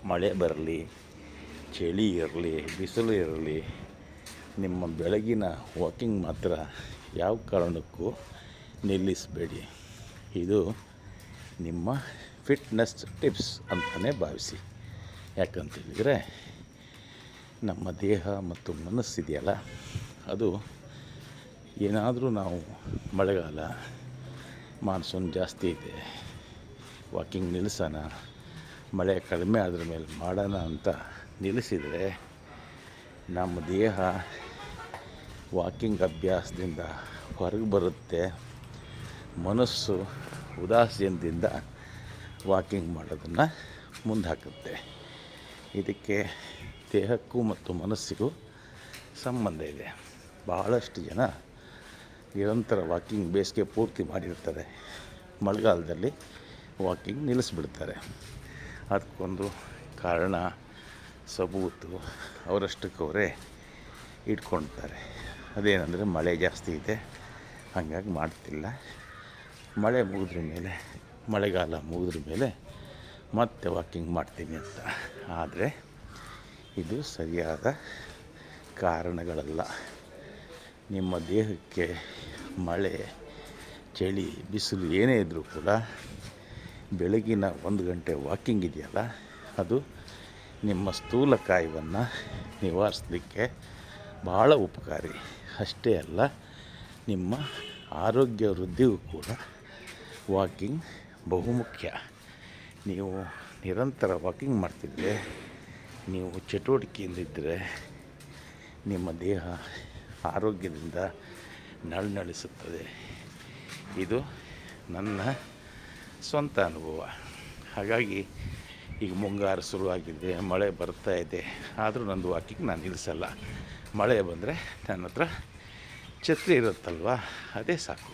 ಮಳೆ ಬರಲಿ, ಚಳಿ ಇರಲಿ, ಬಿಸಿಲು ಇರಲಿ, ನಿಮ್ಮ ಬೆಳಗಿನ ವಾಕಿಂಗ್ ಮಾತ್ರ ಯಾವ ಕಾರಣಕ್ಕೂ ನಿಲ್ಲಿಸಬೇಡಿ. ಇದು ನಿಮ್ಮ ಫಿಟ್ನೆಸ್ ಟಿಪ್ಸ್ ಅಂತಲೇ ಭಾವಿಸಿ. ಯಾಕಂತೇಳಿದರೆ ನಮ್ಮ ದೇಹ ಮತ್ತು ಮನಸ್ಸಿದೆಯಲ್ಲ, ಅದು ಏನಾದರೂ ನಾವು ಮಳೆಗಾಲ, ಮಾನ್ಸೂನ್ ಜಾಸ್ತಿ ಇದೆ, ವಾಕಿಂಗ್ ನಿಲ್ಲಿಸೋಣ, ಮಳೆ ಕಡಿಮೆ ಆದ್ರ ಮೇಲೆ ಮಾಡೋಣ ಅಂತ ನಿಲ್ಲಿಸಿದರೆ ನಮ್ಮ ದೇಹ ವಾಕಿಂಗ್ ಅಭ್ಯಾಸದಿಂದ ಹೊರಗೆ ಬರುತ್ತೆ. ಮನಸ್ಸು ಉದಾಸೀನದಿಂದ ವಾಕಿಂಗ್ ಮಾಡೋದನ್ನು ಮುಂದೆ ಹಾಕುತ್ತೆ. ಇದಕ್ಕೆ ದೇಹಕ್ಕೂ ಮತ್ತು ಮನಸ್ಸಿಗೂ ಸಂಬಂಧ ಇದೆ. ಬಹಳಷ್ಟು ಜನ ನಿರಂತರ ವಾಕಿಂಗ್ ಬೇಸಿಗೆ ಪೂರ್ತಿ ಮಾಡಿರ್ತಾರೆ, ಮಳೆಗಾಲದಲ್ಲಿ ವಾಕಿಂಗ್ ನಿಲ್ಲಿಸ್ಬಿಡ್ತಾರೆ. ಅದಕ್ಕೊಂದು ಕಾರಣ, ಸಬೂತು ಅವರಷ್ಟಕ್ಕವರೇ ಇಟ್ಕೊಳ್ತಾರೆ. ಅದೇನೆಂದರೆ ಮಳೆ ಜಾಸ್ತಿ ಇದೆ, ಹಾಗಾಗಿ ಮಾಡ್ತಿಲ್ಲ, ಮಳೆಗಾಲ ಮುಗಿದ್ರ ಮೇಲೆ ಮತ್ತೆ ವಾಕಿಂಗ್ ಮಾಡ್ತೀನಿ ಅಂತ. ಆದರೆ ಇದು ಸರಿಯಾದ ಕಾರಣಗಳಲ್ಲ. ನಿಮ್ಮ ದೇಹಕ್ಕೆ ಮಳೆ, ಚಳಿ, ಬಿಸಿಲು ಏನೇ ಇದ್ದರೂ ಕೂಡ ಬೆಳಗಿನ 1 ಗಂಟೆ ವಾಕಿಂಗ್ ಇದೆಯಲ್ಲ, ಅದು ನಿಮ್ಮ ಸ್ಥೂಲಕಾಯವನ್ನು ನಿವಾರಿಸಲಿಕ್ಕೆ ಭಾಳ ಉಪಕಾರಿ. ಅಷ್ಟೇ ಅಲ್ಲ, ನಿಮ್ಮ ಆರೋಗ್ಯ ವೃದ್ಧಿಗೂ ಕೂಡ ವಾಕಿಂಗ್ ಬಹುಮುಖ್ಯ. ನೀವು ನಿರಂತರ ವಾಕಿಂಗ್ ಮಾಡ್ತಿದ್ರೆ, ನೀವು ಚಟುವಟಿಕೆಯಿಂದಿದ್ದರೆ ನಿಮ್ಮ ದೇಹ ಆರೋಗ್ಯದಿಂದ ನಳನಳಿಸುತ್ತದೆ. ಇದು ನನ್ನ ಸ್ವಂತ ಅನುಭವ. ಹಾಗಾಗಿ ಈಗ ಮುಂಗಾರು ಶುರುವಾಗಿದೆ, ಮಳೆ ಬರ್ತಾ ಇದೆ, ಆದರೂ ನಂದು ವಾಕಿಂಗ್ ನಾನು ನಿಲ್ಲಿಸಲ್ಲ. ಮಳೆ ಬಂದರೆ ನನ್ನ ಹತ್ರ ಛತ್ರಿ ಇರುತ್ತಲ್ವ, ಅದೇ ಸಾಕು.